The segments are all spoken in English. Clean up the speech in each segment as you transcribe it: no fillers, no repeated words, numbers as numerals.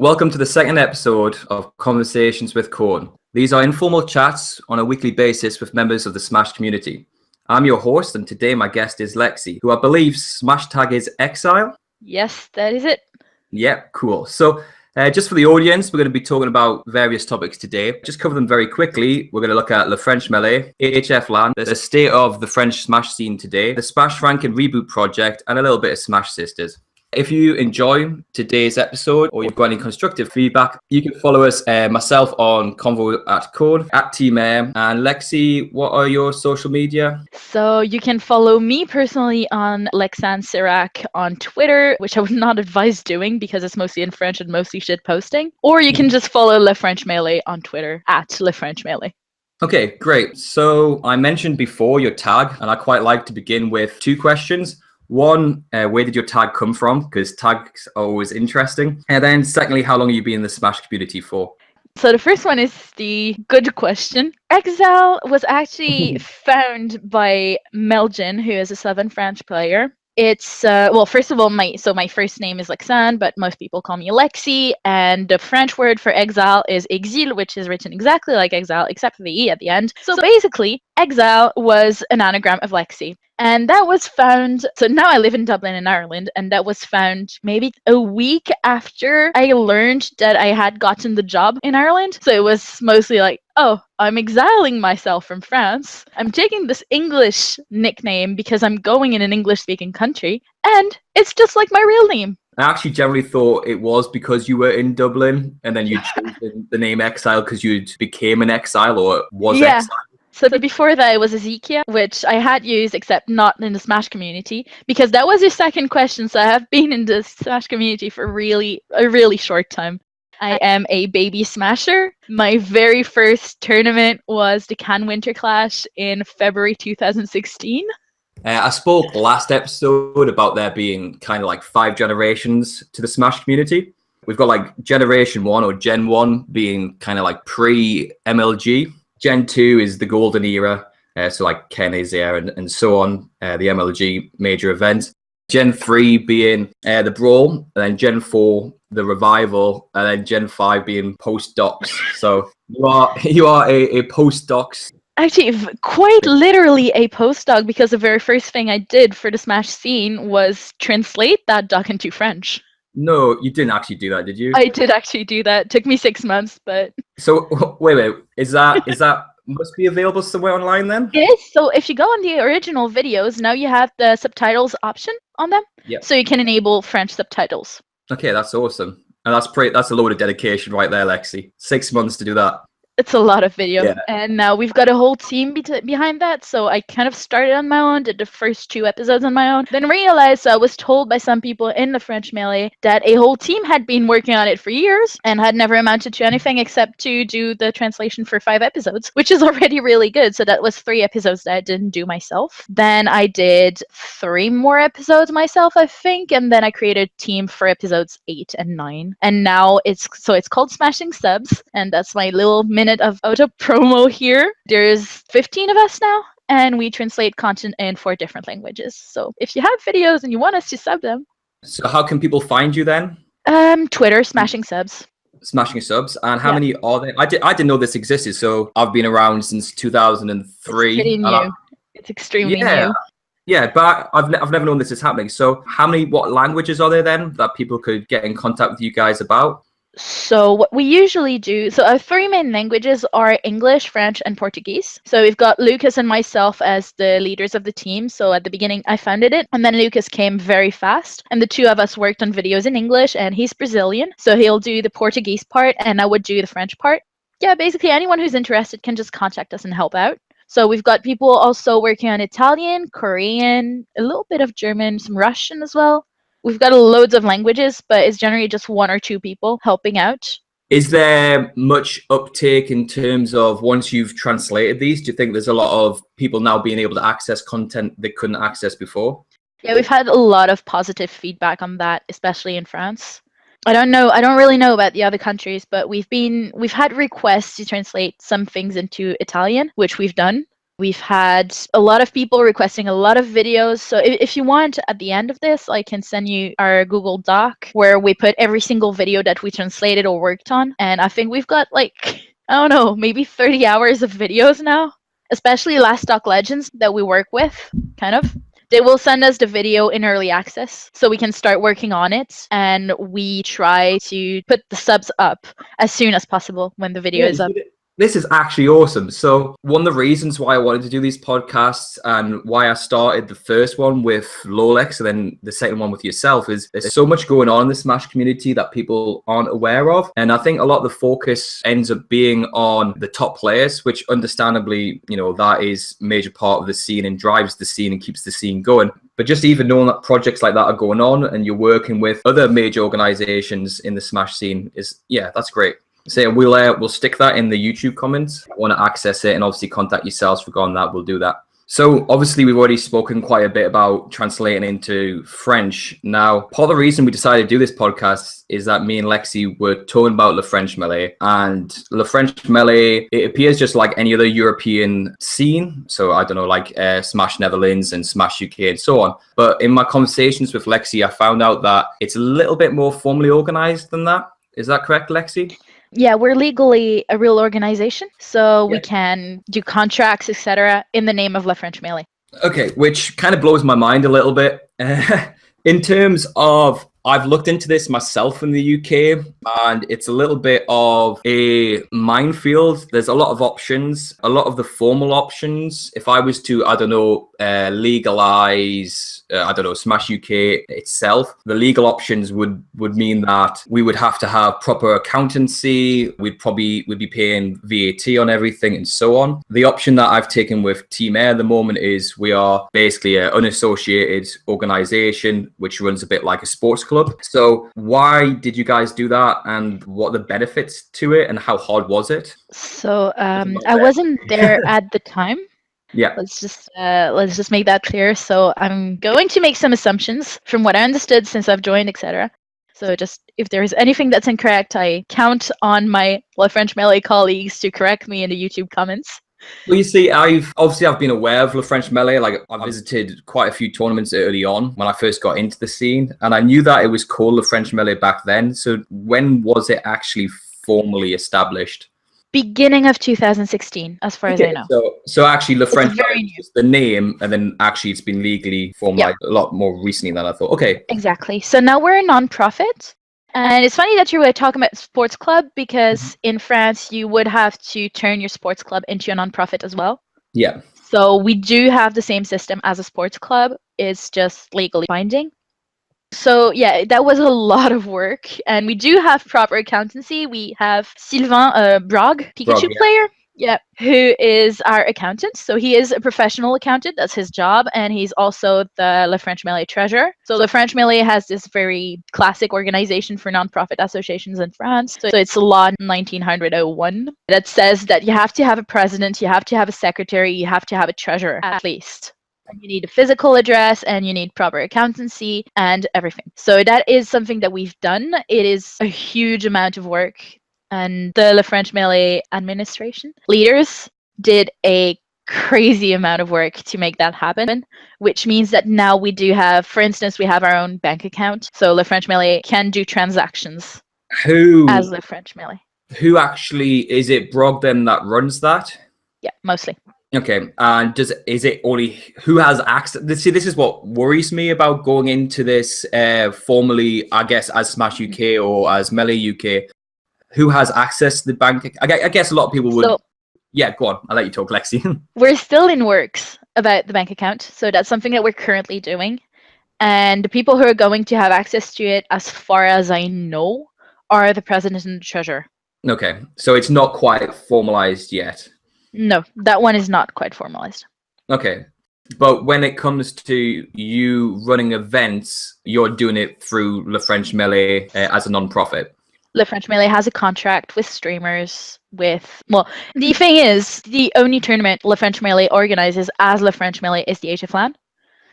Welcome to the second episode of Conversations with Kone. These are informal chats on a weekly basis with members of the Smash community. I'm your host, and today my guest is Lexi, who I believe Smash tag is Exile. Yes, that is it. Yeah, cool. So just for the audience, we're going to be talking about various topics today. Just cover them very quickly. We're going to look at LeFrenchMelee, HFLAN, the state of the French Smash scene today, the Smash Ranking Reboot Project, and a little bit of Smash Sisters. If you enjoy today's episode or you've got any constructive feedback, you can follow us, myself on Convo at Code, at Team Heir, and Lexi, what are your social media? So you can follow me personally on Lexan Sirac on Twitter, which I would not advise doing because it's mostly in French and mostly shit posting. Or you can just follow LeFrenchMelee on Twitter at LeFrenchMelee. Okay, great. So I mentioned before your tag, and I quite like to begin with two questions. One, where did your tag come from? Because tags are always interesting. And then secondly, how long have you been in the Smash community for? So the first one is the good question. Exile was actually found by Melgen, who is a Southern French player. It's, well, first of all, my first name is Lexan, but most people call me Lexi. And the French word for exile is exil, which is written exactly like exile, except for the E at the end. So basically, exile was an anagram of Lexi. And that was found, so now I live in Dublin in Ireland, and that was found maybe a week after I learned that I had gotten the job in Ireland. So it was mostly like, oh, I'm exiling myself from France. I'm taking this English nickname because I'm going in an English-speaking country, and it's just like my real name. I actually generally thought it was because you were in Dublin, and then you chose the name Exile because you became an exile or was exile. So before that, it was Ezekiel, which I had used, except not in the Smash community, because that was your second question. So I have been in the Smash community for a really short time. I am a baby Smasher. My very first tournament was the Cannes Winter Clash in February 2016. I spoke last episode about there being kind of like 5 generations to the Smash community. We've got like Generation 1 or Gen 1 being kind of like pre-MLG. Gen 2 is the golden era, so like Kone, Heir, and so on, the MLG major event. Gen 3 being the Brawl, and then Gen 4, the Revival, and then Gen 5 being post-docs. So you are a post-docs. Actually, quite literally a postdoc, because the very first thing I did for the Smash scene was translate that doc into French. No, you didn't actually do that, did you? I did actually do that. It took me 6 months, but... So, wait, is that must be available somewhere online then? It is. So if you go on the original videos, now you have the subtitles option on them. Yeah. So you can enable French subtitles. Okay, that's awesome. And that's a load of dedication right there, Lexi. 6 months to do that. It's a lot of video. Yeah. And now we've got a whole team behind that. So I kind of started on my own, did the first 2 episodes on my own, then realized I was told by some people in the French Melee that a whole team had been working on it for years and had never amounted to anything except to do the translation for 5 episodes, which is already really good. So that was 3 episodes that I didn't do myself. Then I did 3 more episodes myself, I think. And then I created a team for episodes 8 and 9. And now it's called SmashingSubs. And that's my little minute of auto promo here. There's 15 of us now, and we translate content in 4 different languages. So if you have videos and you want us to sub them. So how can people find you then? Twitter, SmashingSubs. SmashingSubs. And how many are there? I didn't know this existed, so I've been around since 2003. It's pretty new. It's extremely new. Yeah, but I've never known this is happening. So what languages are there then that people could get in contact with you guys about? So what we usually do, so our 3 main languages are English, French, and Portuguese. So we've got Lucas and myself as the leaders of the team. So at the beginning, I founded it, and then Lucas came very fast. And the 2 of us worked on videos in English, and he's Brazilian. So he'll do the Portuguese part, and I would do the French part. Yeah, basically anyone who's interested can just contact us and help out. So we've got people also working on Italian, Korean, a little bit of German, some Russian as well. We've got loads of languages, but it's generally just 1 or 2 people helping out. Is there much uptake in terms of once you've translated these? Do you think there's a lot of people now being able to access content they couldn't access before? Yeah, we've had a lot of positive feedback on that, especially in France. I don't really know about the other countries, but we've had requests to translate some things into Italian, which we've done. We've had a lot of people requesting a lot of videos. So if you want, at the end of this, I can send you our Google Doc where we put every single video that we translated or worked on. And I think we've got like, I don't know, maybe 30 hours of videos now, especially Last Stock Legends that we work with, kind of. They will send us the video in early access so we can start working on it. And we try to put the subs up as soon as possible when the video is up. This is actually awesome. So one of the reasons why I wanted to do these podcasts and why I started the first one with Lolex and then the second one with yourself is there's so much going on in the Smash community that people aren't aware of. And I think a lot of the focus ends up being on the top players, which understandably, you know, that is a major part of the scene and drives the scene and keeps the scene going. But just even knowing that projects like that are going on and you're working with other major organizations in the Smash scene is, yeah, that's great. So we'll stick that in the YouTube comments. If you want to access it and obviously contact yourselves regarding that, we'll do that. So obviously we've already spoken quite a bit about translating into French. Now, part of the reason we decided to do this podcast is that me and Lexi were talking about LeFrenchMelee, and LeFrenchMelee, it appears just like any other European scene. So I don't know, like Smash Netherlands and Smash UK and so on. But in my conversations with Lexi, I found out that it's a little bit more formally organized than that. Is that correct, Lexi? Yeah, we're legally a real organization, so we can do contracts, etc., in the name of LeFrenchMelee. Okay, which kind of blows my mind a little bit. In terms of, I've looked into this myself in the UK, and it's a little bit of a minefield. There's a lot of options, a lot of the formal options. If I was to, I don't know, legalize, I don't know, Smash UK itself, the legal options would mean that we would have to have proper accountancy. We'd be paying VAT on everything and so on. The option that I've taken with Team Heir at the moment is we are basically an unassociated organization which runs a bit like a sports club. So why did you guys do that, and what are the benefits to it, and how hard was it? So I wasn't there at the time. Yeah. Let's just make that clear. So I'm going to make some assumptions from what I understood since I've joined, etc. So just if there is anything that's incorrect, I count on my LeFrenchMelee colleagues to correct me in the YouTube comments. Well, you see, I've been aware of LeFrenchMelee. Like, I visited quite a few tournaments early on when I first got into the scene, and I knew that it was called LeFrenchMelee back then. So when was it actually formally established? Beginning of 2016, as far as I know. So actually, LeFrenchMelee is the name, and then actually it's been legally formalized a lot more recently than I thought. Okay. Exactly. So now we're a non-profit. And it's funny that you were talking about sports club, because in France, you would have to turn your sports club into a non-profit as well. Yeah. So we do have the same system as a sports club. It's just legally binding. So yeah, that was a lot of work. And we do have proper accountancy. We have Sylvain Brog, Pikachu player. Yeah, who is our accountant. So he is a professional accountant. That's his job. And he's also the LeFrenchMelee treasurer. So LeFrenchMelee has this very classic organization for nonprofit associations in France. So it's a law 1901 that says that you have to have a president, you have to have a secretary, you have to have a treasurer at least. And you need a physical address, and you need proper accountancy and everything. So that is something that we've done. It is a huge amount of work. And the LeFrenchMelee administration leaders did a crazy amount of work to make that happen, which means that now we do have, for instance, we have our own bank account. So LeFrenchMelee can do transactions as LeFrenchMelee. Who actually, is it Brog then that runs that? Yeah, mostly. Okay, and is it only who has access? See, this is what worries me about going into this formally, I guess, as Smash UK or as Melee UK. Who has access to the bank? I guess a lot of people would. So, yeah, go on. I'll let you talk, Lexi. We're still in works about the bank account. So that's something that we're currently doing. And the people who are going to have access to it, as far as I know, are the president and the treasurer. Okay. So it's not quite formalized yet. No, that one is not quite formalized. Okay. But when it comes to you running events, you're doing it through LeFrenchMelee as a non-profit. LeFrenchMelee has a contract with streamers, the thing is, the only tournament LeFrenchMelee organizes as LeFrenchMelee is the HFLAN.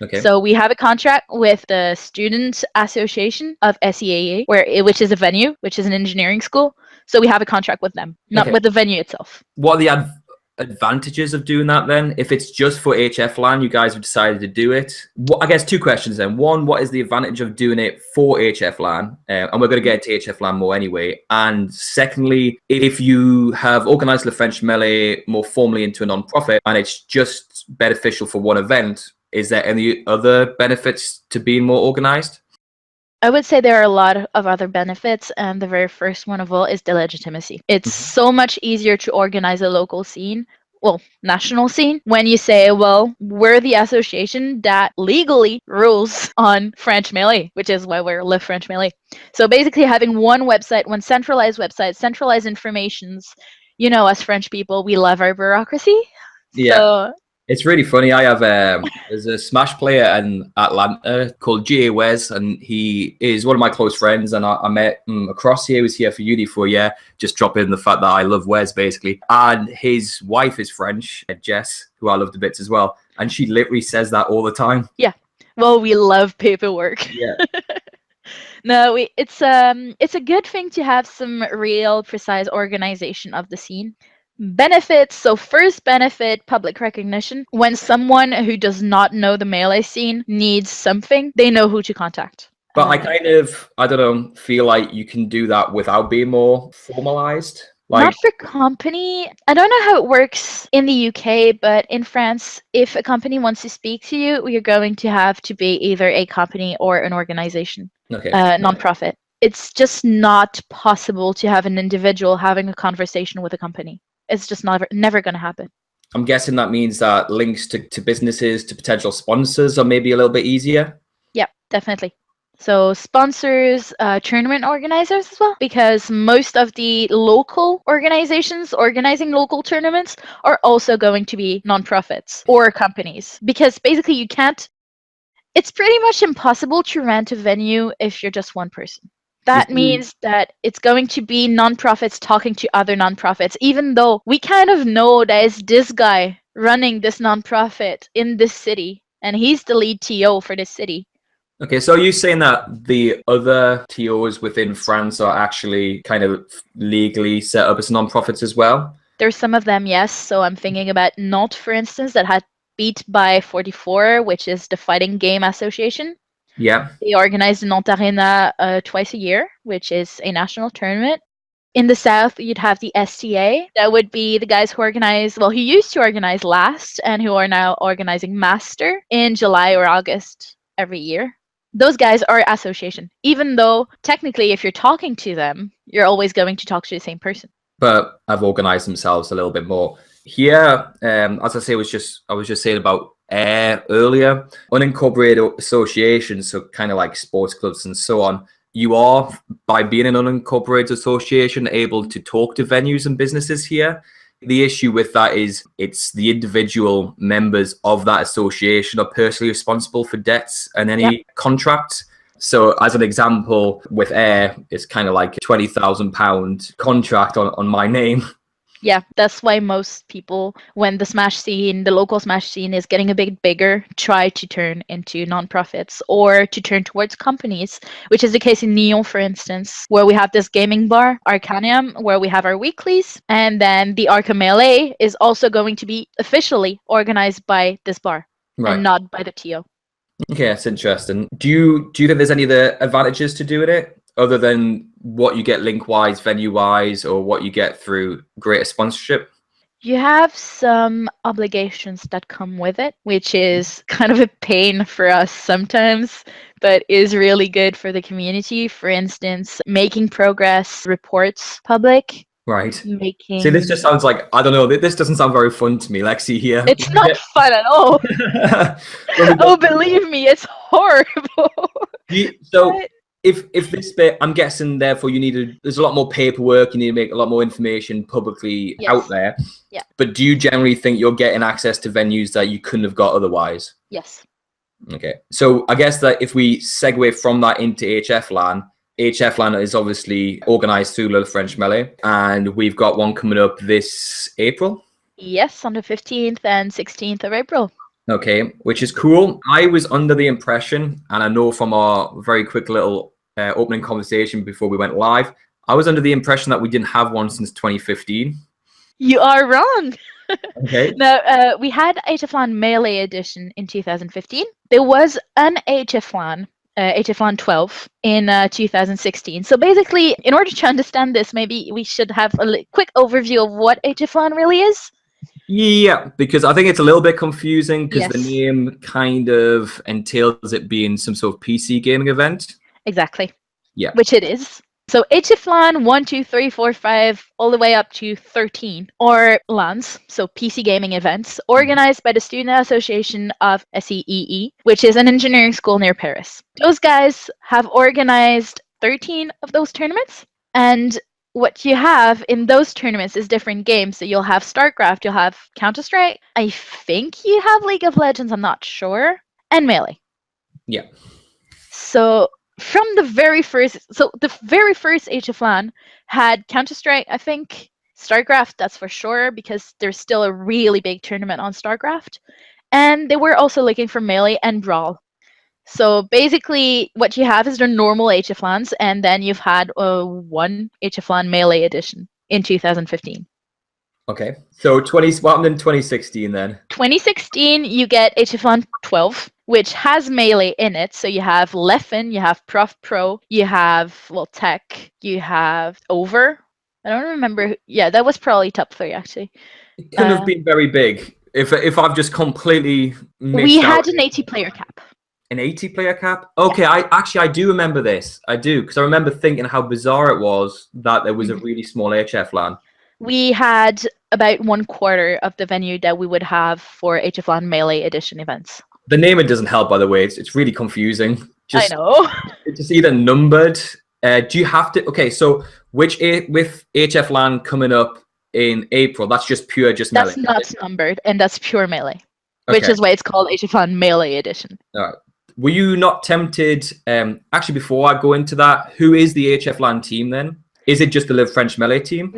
Okay. So we have a contract with the Student Association of SEAE, which is a venue, which is an engineering school. So we have a contract with them, not with the venue itself. What are the advantages of doing that then? If it's just for HFLAN, you guys have decided to do it. I guess two questions then. One, what is the advantage of doing it for HFLAN? And we're going to get into HFLAN more anyway. And secondly, if you have organized LeFrenchMelee more formally into a non-profit and it's just beneficial for one event, is there any other benefits to being more organized? I would say there are a lot of other benefits, and the very first one of all is the legitimacy. It's so much easier to organize a local scene, well, national scene, when you say, well, we're the association that legally rules on French Melee, which is why we're LeFrenchMelee. So basically having one website, one centralized website, centralized informations, you know, as French people, we love our bureaucracy. Yeah. So it's really funny. I have there's a Smash player in Atlanta called G.A. Wes, and he is one of my close friends. And I met him across here. He was here for uni for a year, just dropping the fact that I love Wes, basically. And his wife is French, Jess, who I love to bits as well. And she literally says that all the time. Yeah. Well, we love paperwork. Yeah. No, it's a good thing to have some real precise organization of the scene. Benefits. So first benefit, public recognition. When someone who does not know the Melee scene needs something, they know who to contact. But I don't know, feel like you can do that without being more formalized. Like, not for company. I don't know how it works in the UK, but in France, if a company wants to speak to you, you're going to have to be either a company or an organization, non-profit. It's just not possible to have an individual having a conversation with a company. It's just never going to happen. I'm guessing that means that links to businesses, to potential sponsors are maybe a little bit easier. Yeah, definitely. So sponsors, tournament organizers as well, because most of the local organizations organizing local tournaments are also going to be nonprofits or companies, because basically it's pretty much impossible to rent a venue if you're just one person. That means that it's going to be nonprofits talking to other nonprofits, even though we kind of know that it's this guy running this nonprofit in this city, and he's the lead TO for this city. Okay, so are you saying that the other TOs within France are actually kind of legally set up as nonprofits as well? There's some of them, yes. So I'm thinking about Nantes, for instance, that had beat by 44, which is the fighting game association. Yeah. They organize the Nantes Arena twice a year, which is a national tournament. In the south, you'd have the STA. That would be the guys who organize, well, who used to organize last and who are now organizing Master in July or August every year. Those guys are association, even though technically if you're talking to them, you're always going to talk to the same person. But have organized themselves a little bit more. Here, as I say, I was just saying about Heir earlier, unincorporated associations, so kind of like sports clubs and so on, you are, by being an unincorporated association, able to talk to venues and businesses here. The issue with that is it's the individual members of that association are personally responsible for debts and any contracts. So as an example, with Heir, it's kind of like a £20,000 contract on my name. Yeah, that's why most people, when the Smash scene, the local Smash scene is getting a bit bigger, try to turn into nonprofits or to turn towards companies, which is the case in Nyon, for instance, where we have this gaming bar, Arcanium, where we have our weeklies. And then the Arca Melee is also going to be officially organized by this bar and not by the TO. Okay, that's interesting. Do you think there's any other advantages to doing it other than what you get link-wise, venue-wise, or what you get through greater sponsorship? You have some obligations that come with it, which is kind of a pain for us sometimes, but is really good for the community. For instance, making progress reports public. Right. See, this just sounds like, I don't know, this doesn't sound very fun to me, Lexi, here. It's not fun at all. Oh, believe me, it's horrible. If this bit, I'm guessing, therefore, there's a lot more paperwork, you need to make a lot more information publicly out there. Yeah. But do you generally think you're getting access to venues that you couldn't have got otherwise? Yes. Okay. So I guess that if we segue from that into HFLAN, HFLAN is obviously organized through LeFrenchMelee, and we've got one coming up this April. Yes, on the 15th and 16th of April. Okay, which is cool. I was under the impression, and I know from our very quick little opening conversation before we went live, I was under the impression that we didn't have one since 2015. You are wrong. Okay. Now, we had HFLAN Melee Edition in 2015. There was an HFLAN, HFLAN 12 in 2016. So basically, in order to understand this, maybe we should have a quick overview of what HFLAN really is. Yeah, because I think it's a little bit confusing because the Yes. name kind of entails it being some sort of PC gaming event. Exactly. Yeah. Which it is. So HFLAN 1, 2, 3, 4, 5, all the way up to 13, or LANs, so PC gaming events, organized by the Student Association of SEEE, which is an engineering school near Paris. Those guys have organized 13 of those tournaments, and what you have in those tournaments is different games. So you'll have StarCraft, you'll have Counter-Strike, I think you have League of Legends, I'm not sure, and Melee. Yeah. So from the very first HFLAN had Counter-Strike, I think, StarCraft, that's for sure, because there's still a really big tournament on StarCraft. And they were also looking for Melee and Brawl. So basically, what you have is the normal HFLANs, and then you've had one HFLAN Melee Edition in 2015. Okay. So what happened in 2016 then? 2016, you get HFLAN 12, which has Melee in it. So you have Leffen, you have Prof Pro, you have, well, Tech, you have Over. I don't remember. Yeah, that was probably top 3, actually. It couldn't have been very big. If I've just completely missed We out. had an 80-player cap. An 80-player cap? Okay, I do remember this. I do, because I remember thinking how bizarre it was that there was a really small HFLAN. We had about 1/4 of the venue that we would have for HFLAN Melee Edition events. The naming doesn't help, by the way. It's really confusing. I know. It's either numbered. Do you have to? Okay, so with HFLAN coming up in April, that's just pure Melee. That's not numbered, and that's pure Melee, which is why it's called HFLAN Melee Edition. All right. Were you not tempted? Actually, before I go into that, who is the HFLAN team then? Is it just the LeFrenchMelee team?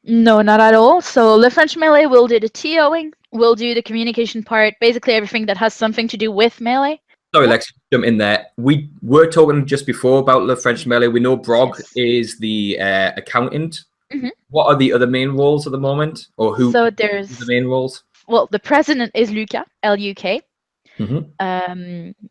No, not at all. So LeFrenchMelee will do the TOing, will do the communication part, basically everything that has something to do with Melee. Sorry, Lex, jump in there. We were talking just before about LeFrenchMelee. We know Brog is the accountant. What are the other main roles at the moment? Or who so are there's the main roles? Well, the president is Luca, L-U-K.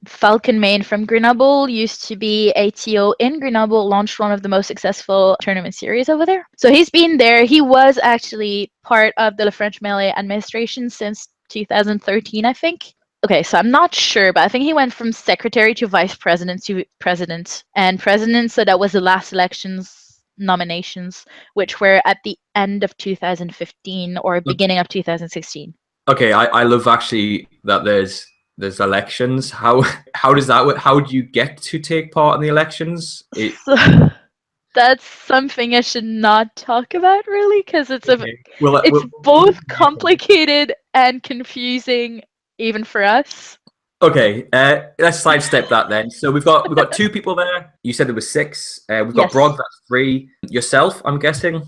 Falcon Main from Grenoble used to be ATO in Grenoble, launched one of the most successful tournament series over there. So he's been there. He was actually part of the LeFrenchMelee administration since 2013, I think. Okay, so I'm not sure, but I think he went from secretary to vice president to president and president. So that was the last elections nominations, which were at the end of 2015 or beginning of 2016. Okay, I love actually that there's elections. How does that work? How do you get to take part in the elections? So, that's something I should not talk about, really, because it's both complicated and confusing, even for us. Okay, let's sidestep that then. So we've got 2 people there. You said there were 6. We've got Brog, that's 3. Yourself, I'm guessing.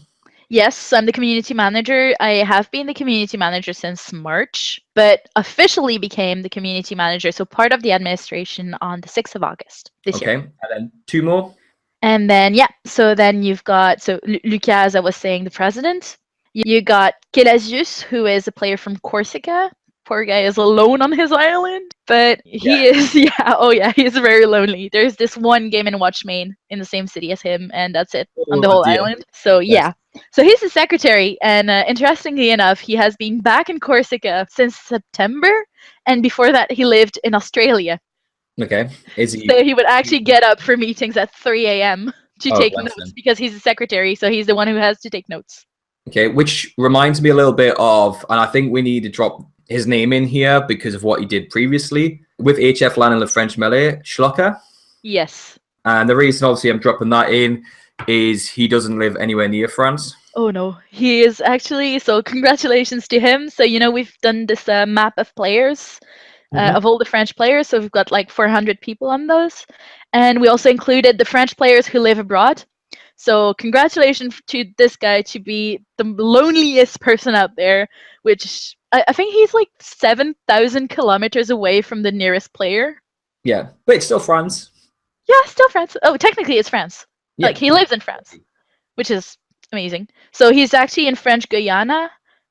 Yes, I'm the community manager. I have been the community manager since March, but officially became the community manager, so part of the administration on the 6th of August this year. Okay, and then 2 more? And then, so then you've got, Luca, as I was saying, the president. You got Kelasius, who is a player from Corsica. Poor guy is alone on his island, but he is, he is very lonely. There's this one Game & Watch main in the same city as him, and that's it on the whole island. So so he's the secretary, and interestingly enough, he has been back in Corsica since September, and before that he lived in Australia. Okay. So he would actually get up for meetings at 3 a.m. to take notes because he's the secretary, so he's the one who has to take notes. Okay, which reminds me a little bit of, and I think we need to drop his name in here because of what he did previously with HFLAN and LeFrenchMelee, Schlocker. Yes. And the reason, obviously, I'm dropping that in is he doesn't live anywhere near France. Oh, no. He is actually, so congratulations to him. So, we've done this map of players, of all the French players. So we've got like 400 people on those. And we also included the French players who live abroad. So congratulations to this guy to be the loneliest person out there, which I think he's like 7,000 kilometers away from the nearest player. Yeah, but it's still France. Yeah, still France. Oh, technically it's France. Yeah. Like he lives in France, which is amazing. So he's actually in French Guyana,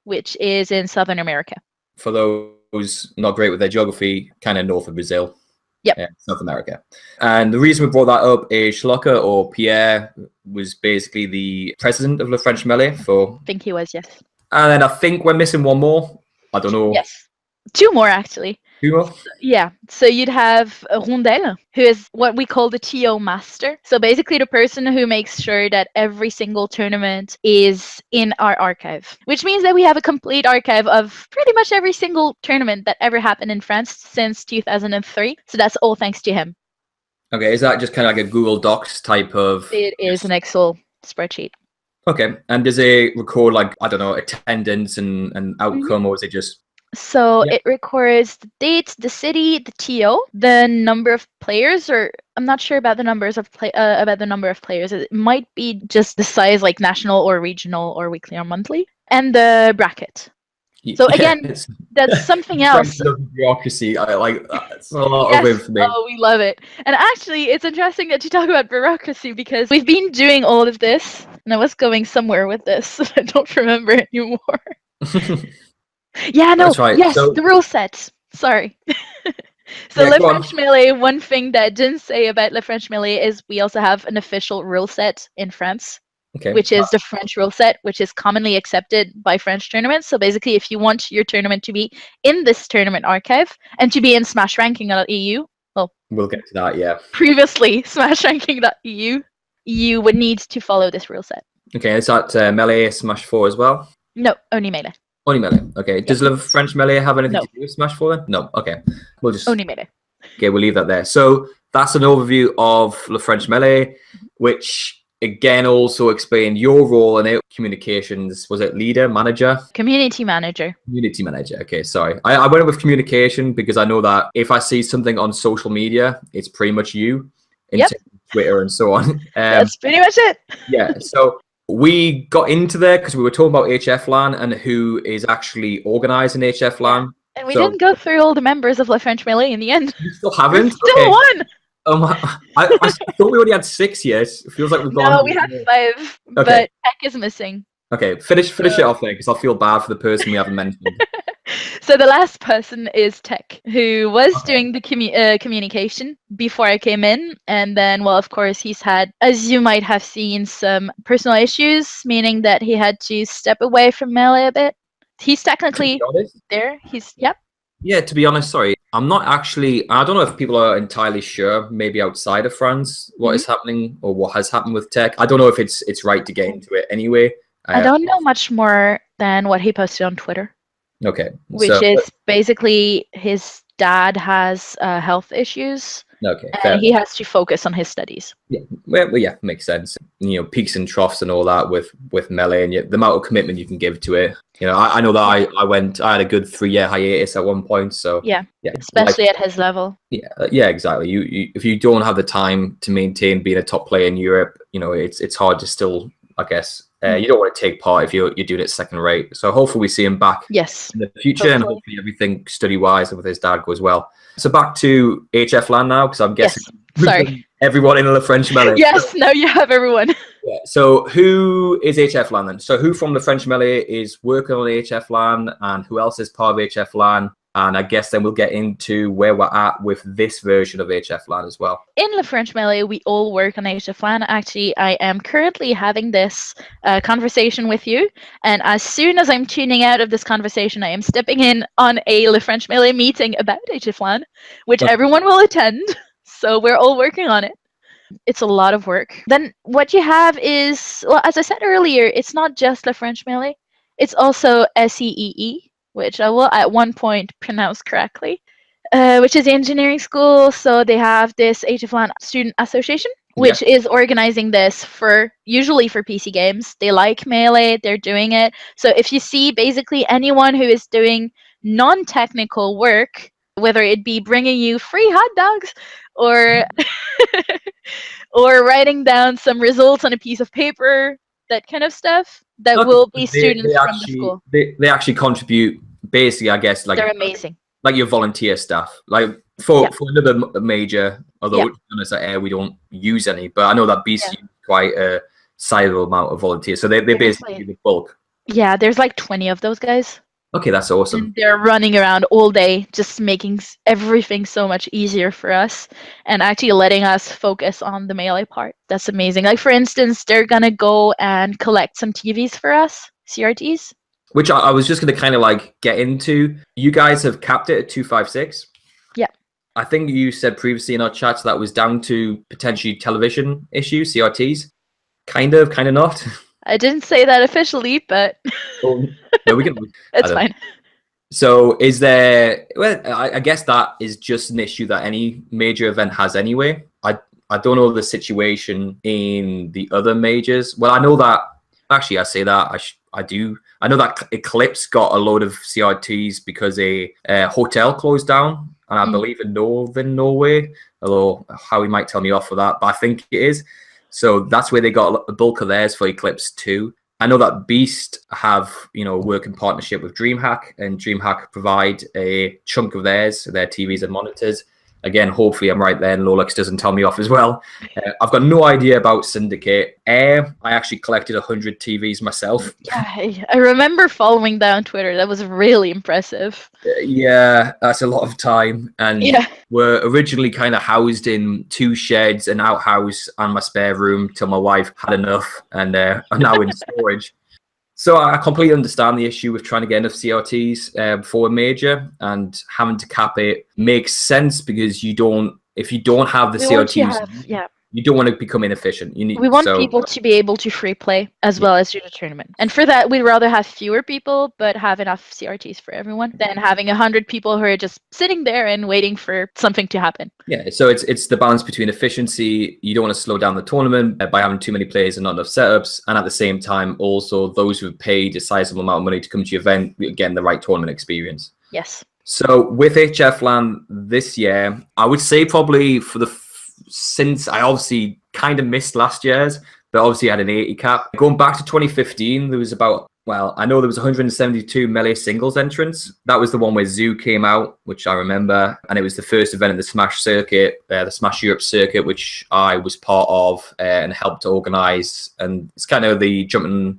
which is in Southern America. For those not great with their geography, kind of north of Brazil. Yep. South America. And the reason we brought that up is Schlocke, or Pierre, was basically the president of LeFrenchMelee for... I think he was, yes. And then I think we're missing one more. I don't know. Yes. 2 more, actually. 2 more? Yeah. So you'd have Rondel, who is what we call the TO master. So basically the person who makes sure that every single tournament is in our archive, which means that we have a complete archive of pretty much every single tournament that ever happened in France since 2003. So that's all thanks to him. Okay, is that just kind of like a Google Docs type of... It is an Excel spreadsheet. Okay, and does it record, like, I don't know, attendance and outcome, or is it just... So it records the date, the city, the TO, the number of players, or I'm not sure about the numbers of players. It might be just the size, like national or regional or weekly or monthly, and the bracket. So again, that's something else. Bureaucracy, I like that. It's a lot of information. Oh, we love it. And actually, it's interesting that you talk about bureaucracy because we've been doing all of this, and I was going somewhere with this. I don't remember anymore. Yeah, no, that's right. Yes, so, the rule set. Sorry. So LeFrenchMelee, one thing that I didn't say about LeFrenchMelee is we also have an official rule set in France, which is the French rule set, which is commonly accepted by French tournaments. So basically, if you want your tournament to be in this tournament archive and to be in Smash Ranking.eu, well, we'll get to that, yeah. Previously, Smash Ranking.eu, you would need to follow this rule set. Okay, is that Melee Smash 4 as well? No, only Melee. Only Melee. Okay. Does LeFrenchMelee have anything No. to do with Smash 4 then? No. Okay. We'll just... Only Melee. Okay, we'll leave that there. So that's an overview of LeFrenchMelee, which again also explained your role in it. Communications, was it leader, manager? Community manager. Community manager. Okay, sorry. I went with communication because I know that if I see something on social media, it's pretty much you. Twitter and so on. That's pretty much it. Yeah. So we got into there because we were talking about HFLAN and who is actually organizing HFLAN. And we didn't go through all the members of LeFrenchMelee in the end. You still haven't? Still one. Oh my! I thought we already had 6 yet. It feels like we've gone. No, we have 5, but Tech is missing. Okay, finish it off there because I feel bad for the person we haven't mentioned. So the last person is Tech, who was doing the communication before I came in. And then, well, of course, he's had, as you might have seen, some personal issues, meaning that he had to step away from Melee a bit. He's technically there. Yeah, to be honest, sorry. I'm not actually, I don't know if people are entirely sure, maybe outside of France, what is happening or what has happened with Tech. I don't know if it's right to get into it anyway. I don't know much more than what he posted on Twitter. Okay. Which is basically his dad has health issues. Okay. And he has to focus on his studies. Yeah. Well, yeah, makes sense. You know, peaks and troughs and all that with Melee and the amount of commitment you can give to it. You know, I know that I had a good 3-year hiatus at one point. So yeah. Especially at his level. Yeah, exactly. You if you don't have the time to maintain being a top player in Europe, you know, it's hard to still, I guess. You don't want to take part if you're doing it second rate. So hopefully we see him back in the future, and hopefully everything study-wise with his dad goes well. So back to HFLAN now, because I'm guessing everyone in LeFrenchMelee. Yes, now you have everyone. Yeah. So who is HFLAN then? So who from LeFrenchMelee is working on HFLAN, and who else is part of HFLAN? And I guess then we'll get into where we're at with this version of HFLAN as well. In LeFrenchMelee, we all work on HFLAN. Actually, I am currently having this conversation with you. And as soon as I'm tuning out of this conversation, I am stepping in on a LeFrenchMelee meeting about HFLAN, which everyone will attend. So we're all working on it. It's a lot of work. Then what you have is, well, as I said earlier, it's not just LeFrenchMelee. It's also SEEE, which I will at one point pronounce correctly, which is the engineering school. So they have this HFLAN Student Association, which is organizing this usually for PC games. They like Melee, they're doing it. So if you see basically anyone who is doing non-technical work, whether it be bringing you free hot dogs or or writing down some results on a piece of paper, that kind of stuff, that will be students from the school. They actually contribute, basically, I guess, like they're amazing. Like your volunteer staff. Like for another major, although honest at Heir we don't use any, but I know that BC quite a sizable amount of volunteers. So they basically do the bulk. Yeah, there's like 20 of those guys. Okay, that's awesome. And they're running around all day, just making everything so much easier for us and actually letting us focus on the melee part. That's amazing. Like, for instance, they're going to go and collect some TVs for us, CRTs. Which I was just going to kind of like get into. You guys have capped it at 256. Yeah. I think you said previously in our chats that was down to potentially television issues, CRTs. Kind of not. I didn't say that officially, but No, we can. It's fine. So is there, well, I guess that is just an issue that any major event has anyway. I don't know the situation in the other majors. Well, I know that, actually I say that, I do. I know that Eclipse got a load of CRTs because a hotel closed down, and I believe in northern Norway, although Howie might tell me off for that, but I think it is. So that's where they got a bulk of theirs for Eclipse 2. I know that Beast have, work in partnership with DreamHack, and DreamHack provide a chunk of their TVs and monitors. Again, hopefully I'm right there and Lolix doesn't tell me off as well. I've got no idea about Syndicate. Heir, I actually collected 100 TVs myself. Yeah, I remember following that on Twitter. That was really impressive. Yeah, that's a lot of time. And we're originally kind of housed in 2 sheds, an outhouse, and my spare room till my wife had enough and are now in storage. So I completely understand the issue with trying to get enough CRTs for a major, and having to cap it makes sense because if you don't have the CRTs, you don't want to become inefficient. We want people to be able to free play as well as do the tournament. And for that, we'd rather have fewer people, but have enough CRTs for everyone than having 100 people who are just sitting there and waiting for something to happen. Yeah, so it's the balance between efficiency. You don't want to slow down the tournament by having too many players and not enough setups. And at the same time, also those who have paid a sizable amount of money to come to your event, getting the right tournament experience. Yes. So with HFLAN this year, I would say probably since I obviously kind of missed last year's, but obviously had an 80 cap. Going back to 2015, there was I know there was 172 Melee singles entrants. That was the one where Zoo came out, which I remember. And it was the first event in the Smash circuit, the Smash Europe circuit, which I was part of and helped organize. And it's kind of the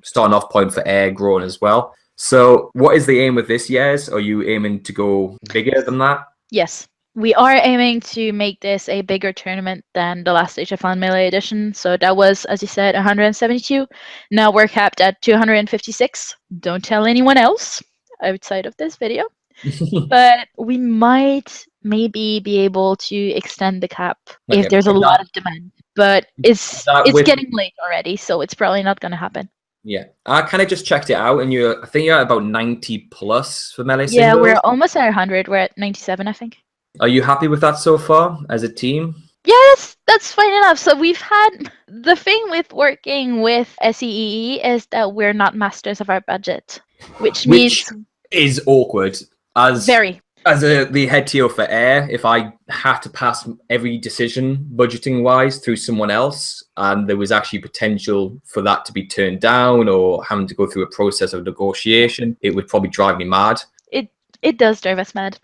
starting off point for Heir growing as well. So what is the aim with this year's? Are you aiming to go bigger than that? Yes. We are aiming to make this a bigger tournament than the last HFLAN Melee Edition. So that was, as you said, 172. Now we're capped at 256. Don't tell anyone else outside of this video. But we might maybe be able to extend the cap if there's a lot of demand. But it's getting late already, so it's probably not going to happen. Yeah, I kind of just checked it out, and I think you're at about 90 plus for Melee singles. Yeah, we're almost at 100. We're at 97, I think. Are you happy with that so far as a team? Yes, that's fine enough. So we've had the thing with working with SEE is that we're not masters of our budget, which means is awkward. As the head TO for Heir, if I had to pass every decision budgeting wise through someone else, and there was actually potential for that to be turned down or having to go through a process of negotiation, it would probably drive me mad. It does drive us mad.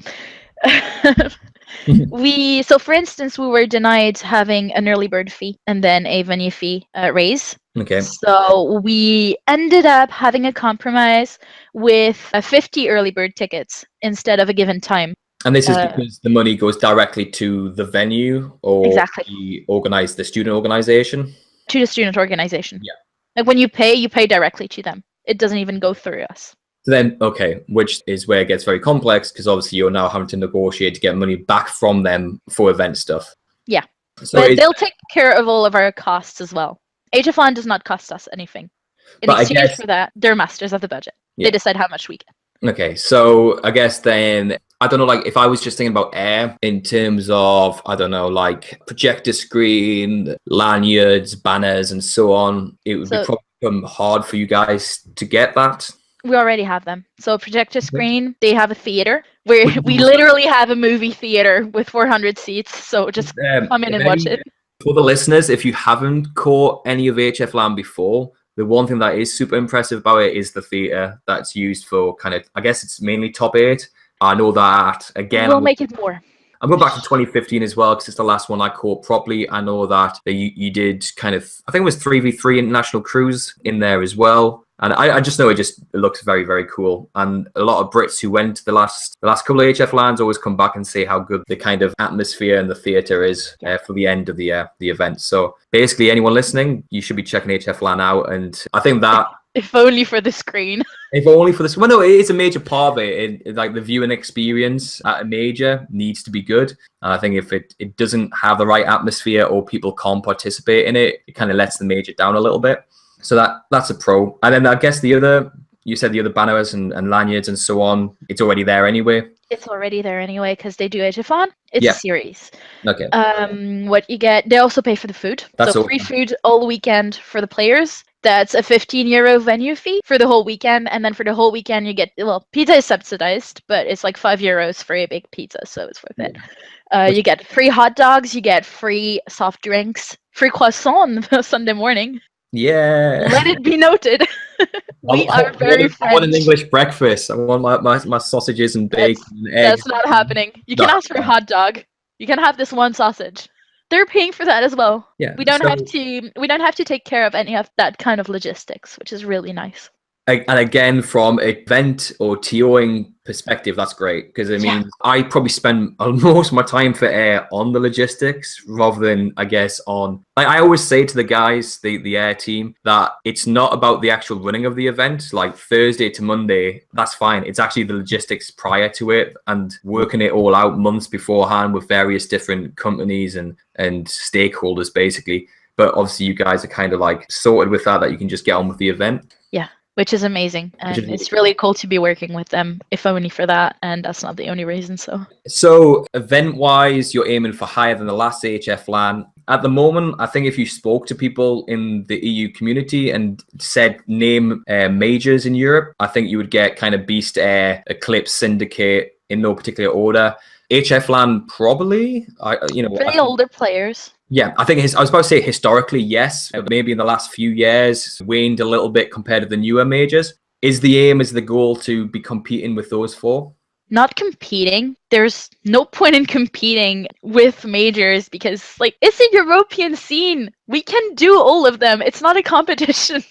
So for instance, we were denied having an early bird fee and then a venue fee raise. Okay. So we ended up having a compromise with 50 early bird tickets instead of a given time. And this is because the money goes directly to the venue or the student organization? To the student organization. Yeah. Like when you pay directly to them. It doesn't even go through us. So then, which is where it gets very complex because obviously you're now having to negotiate to get money back from them for event stuff. Yeah. So but they'll take care of all of our costs as well. HFLAN does not cost us anything. In exchange for that, they're masters of the budget. Yeah. They decide how much we get. Okay, so I guess then, I don't know, like if I was just thinking about Heir in terms of, I don't know, like projector screen, lanyards, banners, and so on, it would probably become hard for you guys to get that. We already have them. So projector screen, they have a theater where we literally have a movie theater with 400 seats. So just come in and watch it. For the listeners, if you haven't caught any of HFLAN before, the one thing that is super impressive about it is the theater that's used for kind of, I guess it's mainly top 8. I know that, again. We'll make it more. I'm going back to 2015 as well because it's the last one I caught properly. I know that you did kind of, I think it was 3v3 international crews in there as well. And I just know it looks very, very cool. And a lot of Brits who went to the last couple of HFLANs always come back and say how good the kind of atmosphere and the theater is for the end of the event. So basically, anyone listening, you should be checking HFLAN out. And I think that if only for the screen. If only for this. Well, no, it is a major part of it. Like the viewing experience at a major needs to be good. And I think if it doesn't have the right atmosphere or people can't participate in it, it kind of lets the major down a little bit. So that's a pro. And then I guess you said the other banners and lanyards and so on, it's already there anyway. It's already there anyway because they do HFLAN. It's a series. Okay. What you get, they also pay for the food. So free food all weekend for the players. That's a €15 venue fee for the whole weekend. And then for the whole weekend, you get, pizza is subsidized, but it's like €5 for a big pizza. So it's worth it. You get free hot dogs. You get free soft drinks, free croissant on Sunday morning. Yeah. Let it be noted. We are very French. I want an English breakfast. I want my sausages and bacon and eggs. That's not happening. You can ask for a hot dog. You can have this one sausage. They're paying for that as well. Yeah. We don't have to take care of any of that kind of logistics, which is really nice. And again, from an event or TOing perspective, that's great because it means I probably spend most of my time for Heir on the logistics rather than, I guess, on. I always say to the guys, the Heir team, that it's not about the actual running of the event. Like Thursday to Monday, that's fine. It's actually the logistics prior to it and working it all out months beforehand with various different companies and stakeholders, basically. But obviously, you guys are kind of like sorted with that you can just get on with the event. Yeah. Which is amazing. And it's really cool to be working with them, if only for that. And that's not the only reason. So event-wise, you're aiming for higher than the last HFLAN. At the moment, I think if you spoke to people in the EU community and said name majors in Europe, I think you would get kind of Beast Heir, Eclipse, Syndicate in no particular order. HFLAN probably, for the older players. Yeah, I think I was about to say historically, yes. Maybe in the last few years, waned a little bit compared to the newer majors. Is the goal to be competing with those four? Not competing. There's no point in competing with majors because, it's a European scene. We can do all of them. It's not a competition.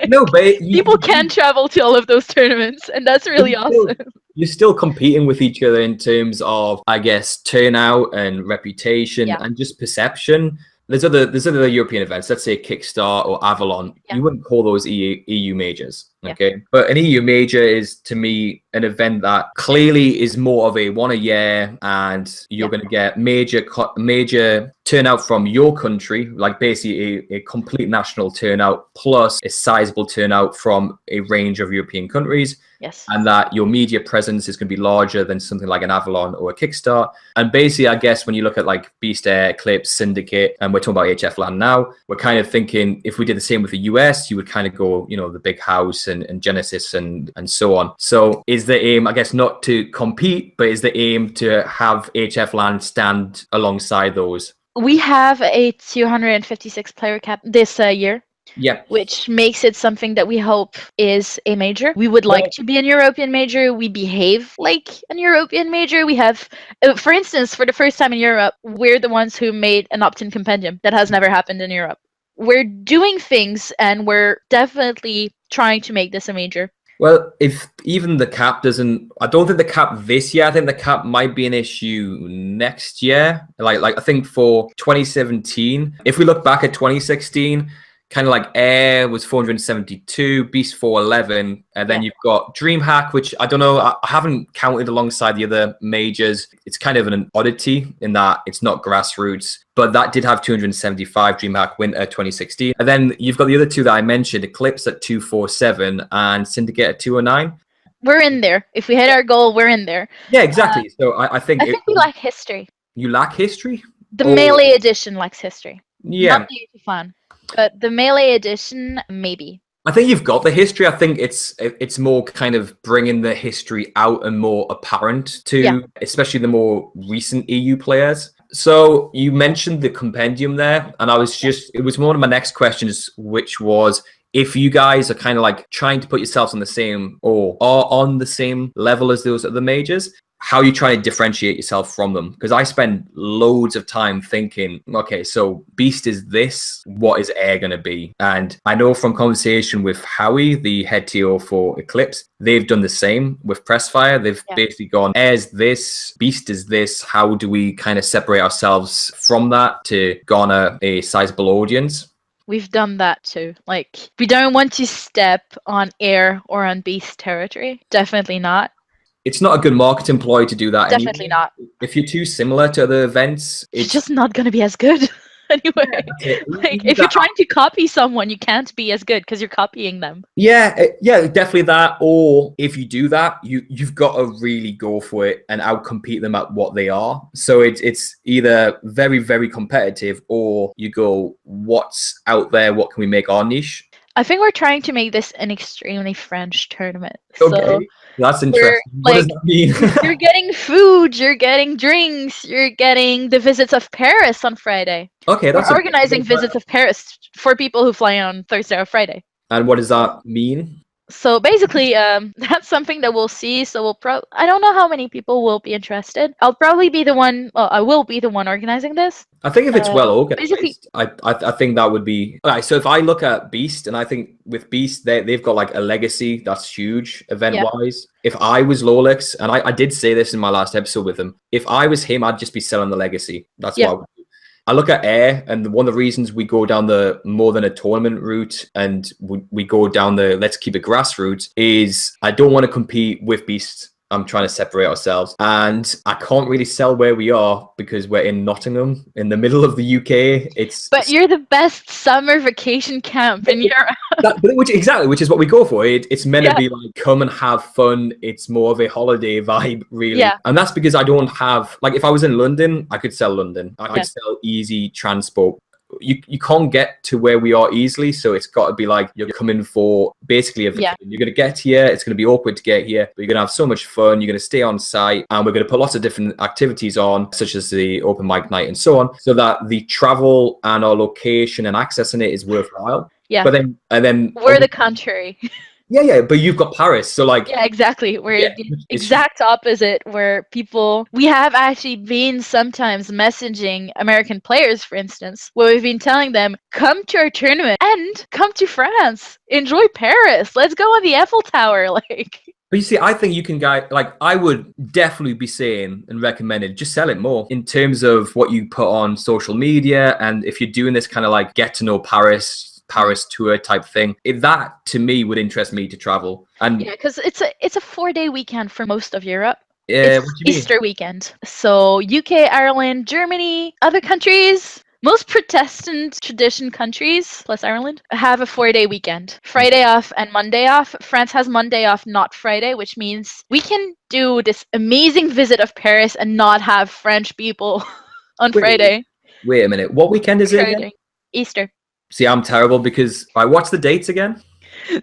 No, but people can travel to all of those tournaments, and that's really awesome. You're still competing with each other in terms of, I guess, turnout and reputation and just perception. There's other European events, let's say Kickstart or Avalon. Yeah. You wouldn't call those EU majors, okay? Yeah. But an EU major is, to me, an event that clearly is more of a one a year, and you're going to get major turnout from your country, like basically a complete national turnout plus a sizable turnout from a range of European countries. Yes. And that your media presence is going to be larger than something like an Avalon or a Kickstart. And basically, I guess when you look at like Beast Heir, Eclipse, Syndicate, and we're talking about HFLAN now, we're kind of thinking if we did the same with the US, you would kind of go, the Big House and Genesis and so on. So is the aim, I guess, not to compete, but is the aim to have HFLAN stand alongside those? We have a 256 player cap this year. Yeah. Which makes it something that we hope is a major. We would like to be an European major. We behave like an European major. We have, for instance, for the first time in Europe, we're the ones who made an opt-in compendium. That has never happened in Europe. We're doing things and we're definitely trying to make this a major. Well, if even the cap doesn't, I don't think the cap this year, I think the cap might be an issue next year. Like I think for 2017, if we look back at 2016, kind of like Heir was 472, Beast 411, and then you've got DreamHack, which I don't know, I haven't counted alongside the other majors. It's kind of an oddity in that it's not grassroots, but that did have 275, DreamHack Winter 2016. And then you've got the other two that I mentioned, Eclipse at 247 and Syndicate at 209. We're in there. If we hit our goal, we're in there. Yeah, exactly. So I think we lack history. You lack history? The Melee Edition lacks history. Yeah. Not the HFLAN. But the Melee Edition, maybe. I think you've got the history. I think it's more kind of bringing the history out and more apparent to especially the more recent EU players. So you mentioned the compendium there, and it was one of my next questions, which was if you guys are kind of like trying to put yourselves on the same or are on the same level as those other majors. how you try to differentiate yourself from them. Because I spend loads of time thinking, okay, so Beast is this, what is Heir going to be? And I know from conversation with Howie, the head TO for Eclipse, they've done the same with Pressfire. They've basically gone, Heir's this, Beast is this. How do we kind of separate ourselves from that to garner a sizable audience? We've done that too. Like, we don't want to step on Heir or on Beast territory. Definitely not. It's not a good marketing ploy to do that. Definitely not. If you're too similar to other events, it's just not going to be as good. Anyway, like, if you're trying to copy someone, you can't be as good because you're copying them. Yeah, definitely that. Or if you do that, you've got to really go for it and outcompete them at what they are. So it's either very, very competitive, or you go, what's out there? What can we make our niche? I think we're trying to make this an extremely French tournament. Okay. So that's interesting. What does that mean? You're getting food, you're getting drinks, you're getting the visits of Paris on Friday. Okay, we're organizing visits of Paris for people who fly on Thursday or Friday. And what does that mean? So basically, that's something that we'll see. So I don't know how many people will be interested. I'll probably be the one. Well, I will be the one organizing this. I think if it's well organized, basically, I think that would be. All right, so if I look at Beast, and I think with Beast, they've got like a legacy that's huge event-wise. If I was Lolix, and I did say this in my last episode with him, if I was him, I'd just be selling the legacy. That's what I would do. I look at Heir, and one of the reasons we go down the more than a tournament route and we go down the let's keep it grass route is I don't want to compete with Beast. I'm trying to separate ourselves, and I can't really sell where we are because we're in Nottingham, in the middle of the UK. But you're the best summer vacation camp in Europe. which is what we go for. It's meant to be like come and have fun. It's more of a holiday vibe, really. Yeah. And that's because I don't have like if I was in London, I could sell London. I could sell easy transport. You can't get to where we are easily, so it's got to be like you're coming for basically a vacation. You're going to get here, it's going to be awkward to get here, but you're going to have so much fun, you're going to stay on site, and we're going to put lots of different activities on, such as the open mic night and so on, so that the travel and our location and accessing it is worthwhile. Yeah. But then we're the contrary. Yeah, but you've got Paris, so like... Yeah, exactly. We're the exact opposite, where we have actually been sometimes messaging American players, for instance, where we've been telling them, come to our tournament and come to France. Enjoy Paris. Let's go on the Eiffel Tower. Like... But you see, I think you can I would definitely be saying and recommending just sell it more in terms of what you put on social media. And if you're doing this kind of like get to know Paris tour type thing, that to me would interest me to travel. And yeah, because it's a 4-day weekend for most of Europe. Yeah, it's Easter weekend. So UK, Ireland, Germany, other countries, most Protestant tradition countries plus Ireland have a 4-day weekend. Friday off and Monday off. France has Monday off, not Friday, which means we can do this amazing visit of Paris and not have French people on Friday. Wait a minute. What weekend is it again? Easter. See, I'm terrible because what's the dates again?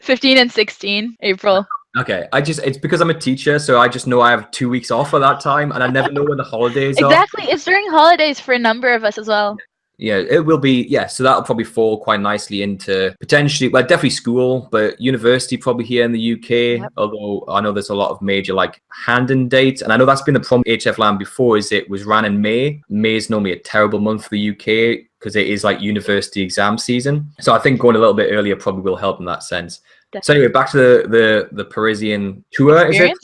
15 and 16 April. Okay, it's because I'm a teacher, so I just know I have 2 weeks off at that time, and I never know when the holidays are. Exactly, it's during holidays for a number of us as well. Yeah, it will be. Yeah, so that'll probably fall quite nicely into potentially, well, definitely school, but university probably here in the UK. Yep. Although I know there's a lot of major like hand-in dates, and I know that's been the problem with HFLAN before. Is it was ran in May. May is normally a terrible month for the UK because it is like university exam season. So I think going a little bit earlier probably will help in that sense. Definitely. So anyway, back to the Parisian tour. Experience?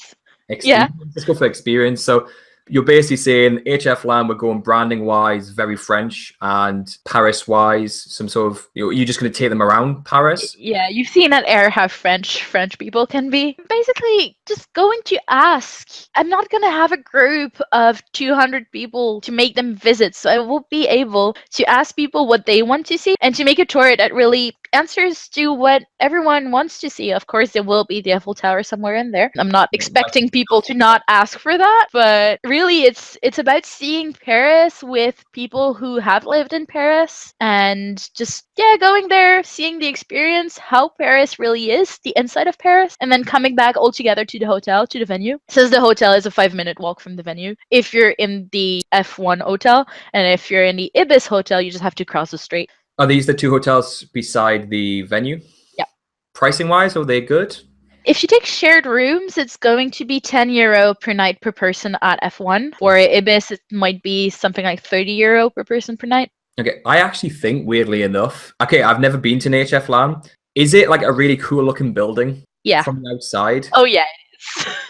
Is it? Yeah. Let's go for experience. So you're basically saying HFLAN, we're going branding wise, very French, and Paris wise, some sort of, you're just going to take them around Paris? Yeah, you've seen at Heir how French people can be. Basically, just going to ask. I'm not going to have a group of 200 people to make them visit, so I will be able to ask people what they want to see and to make a tour that really answers to what everyone wants to see. Of course, there will be the Eiffel Tower somewhere in there. I'm not expecting people to not ask for that, but really it's about seeing Paris with people who have lived in Paris and just going there, seeing the experience, how Paris really is, the inside of Paris, and then coming back all together to the hotel, to the venue. Since the hotel is a 5-minute walk from the venue, if you're in the F1 hotel, and if you're in the Ibis hotel, you just have to cross the street. Are these the two hotels beside the venue? Yeah. Pricing wise, are they good? If you take shared rooms, it's going to be €10 per night per person at F1. For Ibis, it might be something like €30 per person per night. Okay, I actually think, weirdly enough, okay, I've never been to an HFLAN. Is it like a really cool looking building? Yeah. From the outside? Oh yeah,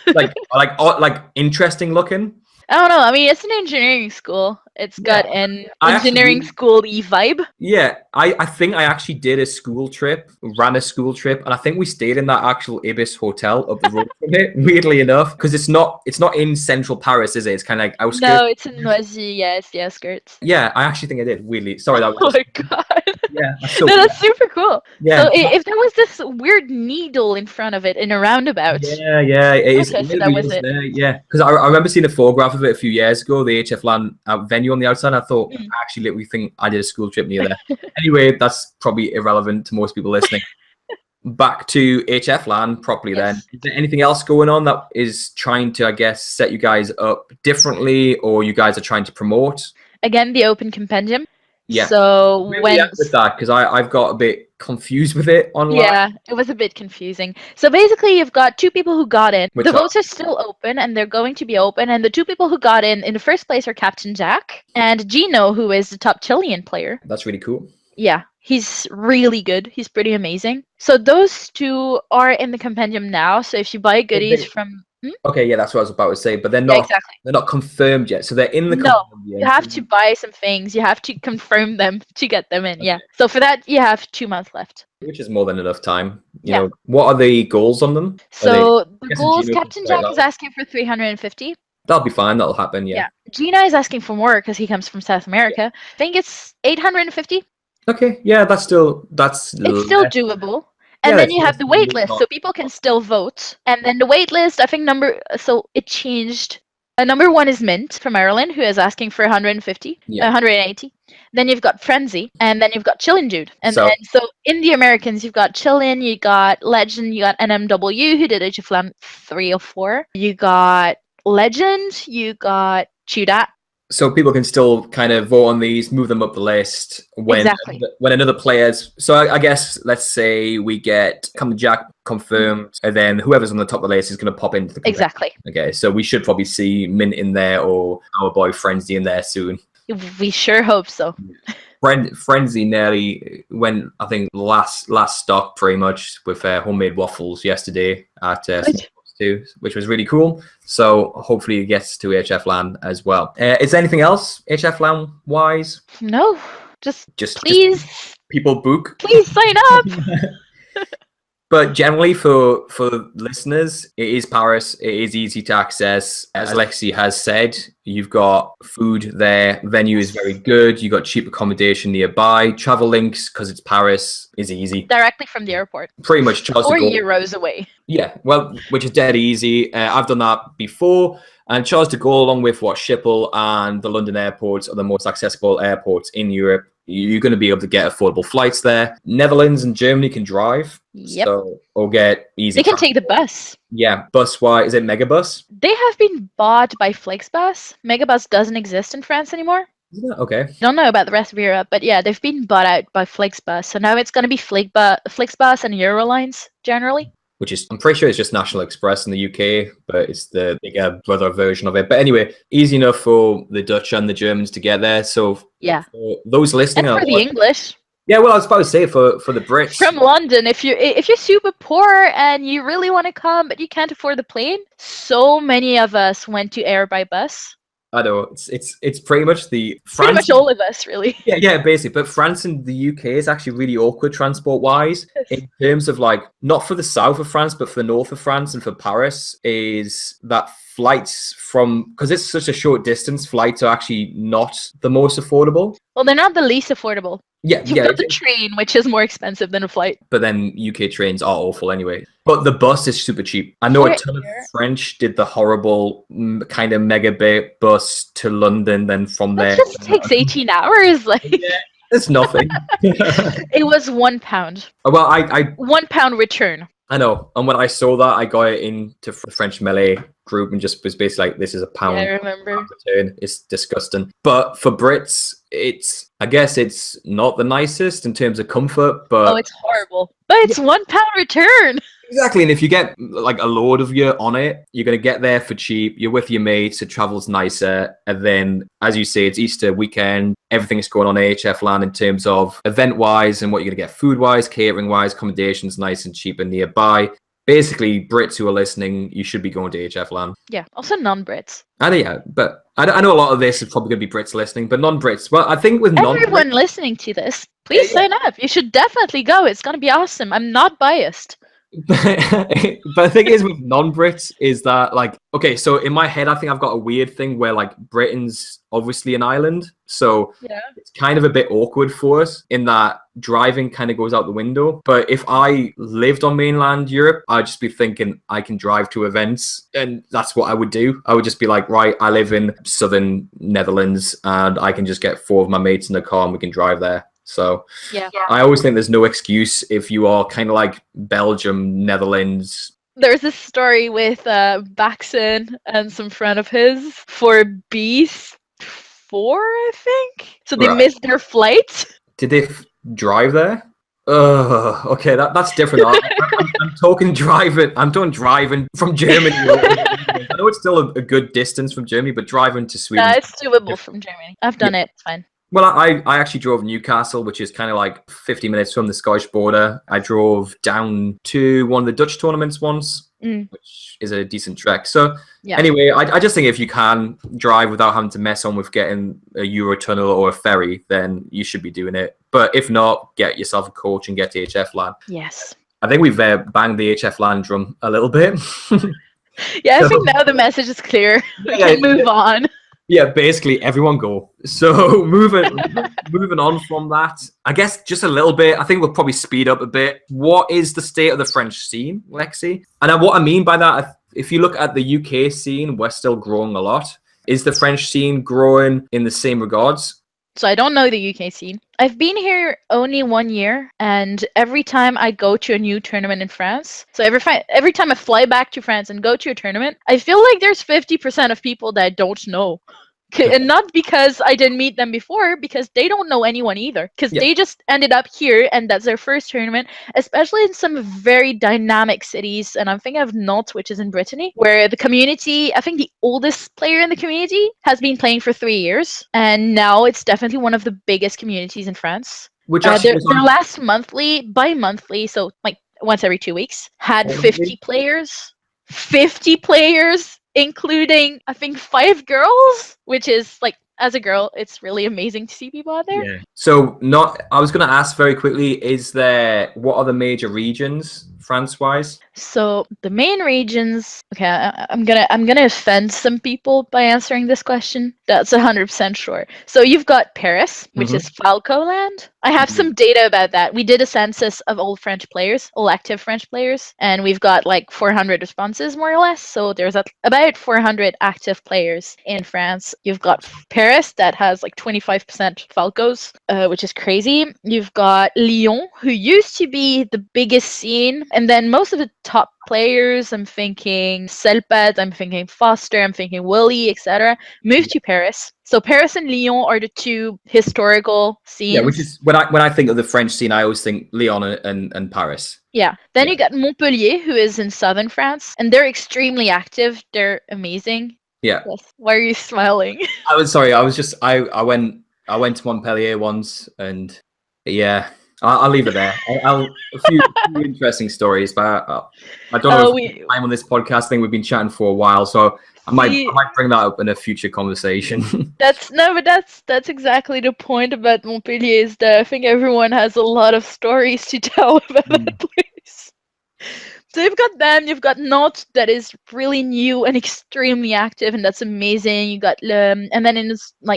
it is. like interesting looking? I don't know. I mean, it's an engineering school. It's got an engineering school-y vibe. Yeah, I think I actually did a school trip, ran a school trip, and I think we stayed in that actual Ibis hotel up the road from it, weirdly enough, because it's not in central Paris, is it? It's kind of like outskirts. No, it's in Noisy. Yeah, it's the outskirts. Yeah, I actually think I did, weirdly. Sorry, that was... Oh my god. Yeah, that's super cool. Yeah. So if there was this weird needle in front of it in a roundabout. Yeah, it is. Okay, so that was it. There, yeah, because I remember seeing a photograph of it a few years ago, the HFLAN venue on the outside. I thought, I actually literally think I did a school trip near there. Anyway, that's probably irrelevant to most people listening. Back to HFLAN properly then. Is there anything else going on that is trying to, I guess, set you guys up differently, or you guys are trying to promote? Again, the open compendium. Yeah. So with that, because I've got a bit confused with it online. Yeah, it was a bit confusing. So basically, you've got two people who got in. The votes are still open, and they're going to be open. And the two people who got in the first place are Captain Jack and Gino, who is the top Chilean player. That's really cool. Yeah, he's really good. He's pretty amazing. So those two are in the compendium now. So if you buy goodies from... Okay, yeah, that's what I was about to say, but they're not they're not confirmed yet. So they're in the compendium. You have to buy some things. You have to confirm them to get them in. Okay. Yeah. So for that, you have 2 months left. Which is more than enough time. You know, what are the goals on them? So the goals, Captain Jack is asking for 350. That'll be fine. That'll happen. Yeah. Gina is asking for more because he comes from South America. I think it's 850. Okay. Yeah, it's still doable. And then you have the wait list, so people can still vote. And then the wait list, I think it changed. Number 1 is Mint from Ireland, who is asking for 150, 180. Then you've got Frenzy, and then you've got Chillin' Dude. And so in the Americans, you've got Chillin', you got Legend, you got NMW, who did HFLAN 3 or 4. You got Legend, you got Chudat. So people can still kind of vote on these, move them up the list when another player's... So I guess, let's say we get Captain Jack confirmed, and then whoever's on the top of the list is going to pop into the... Exactly. Okay, so we should probably see Mint in there or our boy Frenzy in there soon. We sure hope so. Frenzy nearly went, I think, last stock pretty much with homemade waffles yesterday at... too, which was really cool. So hopefully it gets to HFLAN as well. Is there anything else HFLAN wise? No, just please, just people book. Please sign up. But generally for listeners, it is Paris. It is easy to access. As Lexi has said, you've got food there. Venue is very good. You got cheap accommodation nearby. Travel links, because it's Paris, is easy. Directly from the airport. Pretty much. 4 euros away. Yeah, well, which is dead easy. I've done that before. And Charles de Gaulle, along with Schiphol and the London airports, are the most accessible airports in Europe. You're going to be able to get affordable flights there. Netherlands and Germany can drive. Yep. So, or get easy. They can take the bus. Yeah, bus-wise, is it Megabus? They have been bought by Flixbus. Megabus doesn't exist in France anymore. Okay. I don't know about the rest of Europe, but yeah, they've been bought out by Flixbus. So now it's going to be Flixbus and Eurolines generally. Which is, I'm pretty sure it's just National Express in the UK, but it's the bigger brother version of it. But anyway, easy enough for the Dutch and the Germans to get there. So yeah, for those listening, and for the English. Yeah, well, I was about to say for the Brits from London, if you're super poor and you really want to come but you can't afford the plane, so many of us went to Heir by bus. I know it's pretty much pretty much all of us, really. Yeah, basically. But France and the UK is actually really awkward transport-wise in terms of not for the south of France, but for the north of France and for Paris is that flights because it's such a short distance, flights are actually not the most affordable. Well, they're not the least affordable. You've got the train, which is more expensive than a flight. But then UK trains are awful anyway. But the bus is super cheap. I know a ton of French did the horrible kind of megabit bus to London, then from there. It just takes 18 hours. Yeah, it's nothing. It was £1. Well, I £1 return. I know. And when I saw that, I got it into the French Melee group and just was basically like, this is £1. Yeah, I remember. Return. It's disgusting. But for Brits, I guess it's not the nicest in terms of comfort, but... Oh, it's horrible. But it's £1 return. Exactly, and if you get like a load of you on it, you're going to get there for cheap. You're with your mates, it travels nicer, and then, as you say, it's Easter weekend. Everything's going on HFLAN in terms of event-wise and what you're going to get food-wise, catering-wise, accommodations nice and cheap and nearby. Basically, Brits who are listening, you should be going to HFLAN. Yeah, also non-Brits. And yeah, but I know a lot of this is probably going to be Brits listening, but non-Brits. Well, I think with everyone listening to this, please sign up. You should definitely go. It's going to be awesome. I'm not biased. But the thing is with non-Brits is that, like, okay, so in my head, I think I've got a weird thing where, like, Britain's obviously an island. So it's kind of a bit awkward for us in that driving kind of goes out the window. But if I lived on mainland Europe, I'd just be thinking I can drive to events, and that's what I would do. I would just be like, right, I live in southern Netherlands and I can just get 4 of my mates in the car and we can drive there. So I always think there's no excuse if you are kind of like Belgium, Netherlands. There's this story with Baxen and some friend of his for Beast 4, I think. So they missed their flight. Did they drive there? Okay, that's different. I'm talking driving. I'm talking driving from Germany. I know it's still a good distance from Germany, but driving to Sweden. Yeah, it's doable from Germany. I've done it. It's fine. Well, I actually drove Newcastle, which is kind of like 50 minutes from the Scottish border. I drove down to one of the Dutch tournaments once, which is a decent trek. So anyway, I just think if you can drive without having to mess on with getting a Eurotunnel or a ferry, then you should be doing it. But if not, get yourself a coach and get to HFLAN. Yes. I think we've banged the HFLAN drum a little bit. Yeah, I think now the message is clear. We can move on. Yeah, basically everyone go. So moving on from that, I guess just a little bit, I think we'll probably speed up a bit. What is the state of the French scene, Lexi? And what I mean by that, if you look at the UK scene, we're still growing a lot. Is the French scene growing in the same regards? So I don't know the UK scene. I've been here only 1 year, and every time I go to a new tournament in France, so every time I fly back to France and go to a tournament, I feel like there's 50% of people that I don't know. And not because I didn't meet them before, because they don't know anyone either. Because they just ended up here, and that's their first tournament, especially in some very dynamic cities. And I'm thinking of Nantes, which is in Brittany, where the community, I think the oldest player in the community has been playing for 3 years. And now it's definitely one of the biggest communities in France. Which their last bi-monthly, so like once every 2 weeks, had 50 players. 50 players! Including, I think, 5 girls, which is, like, as a girl, it's really amazing to see people out there. Yeah. So, I was going to ask very quickly, what are the major regions, France-wise? So, the main regions, okay, I'm gonna offend some people by answering this question. That's 100% sure. So, you've got Paris, which is Falco land. I have some data about that. We did a census of all French players, all active French players, and we've got like 400 responses, more or less. So there's about 400 active players in France. You've got Paris that has like 25% Falcos, which is crazy. You've got Lyon, who used to be the biggest scene, and then most of the top players, I'm thinking Selpad, I'm thinking Foster, I'm thinking Willie, etc., moved to Paris. So Paris and Lyon are the 2 historical scenes. Yeah, which is when I think of the French scene, I always think Lyon and Paris. Yeah. Then you got Montpellier, who is in southern France, and they're extremely active. They're amazing. Yeah. Yes. Why are you smiling? I was sorry. I was just I went to Montpellier once, and yeah. I'll leave it there. A few interesting stories, but I don't know if I'm on this podcast thing. We've been chatting for a while, so I might bring that up in a future conversation. That's exactly the point about Montpellier, is that I think everyone has a lot of stories to tell about that place. So you've got them, you've got Nantes that is really new and extremely active, and that's amazing. You got and then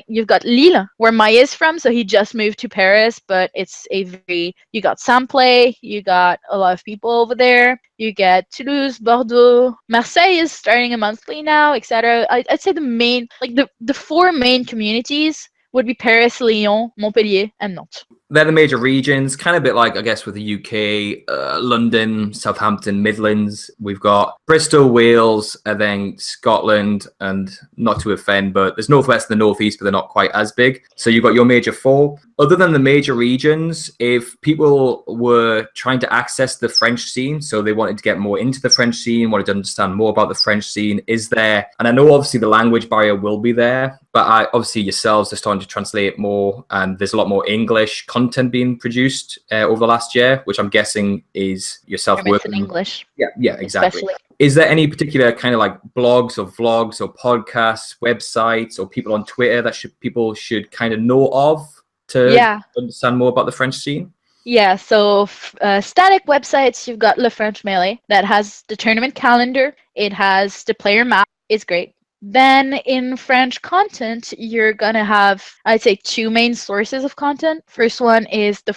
you've got Lille, where Maya is from, so he just moved to Paris, but you got Saint-Play, you got a lot of people over there. You get Toulouse, Bordeaux, Marseille is starting a monthly now, etc. I'd say the main, like the 4 main communities would be Paris, Lyon, Montpellier, and Nantes. they're the major regions, kind of a bit like, I guess, with the UK, London, Southampton, Midlands. We've got Bristol, Wales, and then Scotland, and not to offend, but there's Northwest and the Northeast, but they're not quite as big. So you've got your major four. Other than the major regions, if people were trying to access the French scene, so they wanted to get more into the French scene, wanted to understand more about the French scene, is there, and I know obviously the language barrier will be there, but obviously yourselves are starting to translate more, and there's a lot more English content being produced over the last year, which I'm guessing is yourself working in English. Yeah, exactly. Especially. Is there any particular kind of like blogs or vlogs or podcasts, websites, or people on Twitter that people should kind of know of to understand more about the French scene? Yeah, so static websites, you've got LeFrenchMelee that has the tournament calendar. It has the player map. It's great. Then in French content, you're going to have, I'd say, two main sources of content. First one is the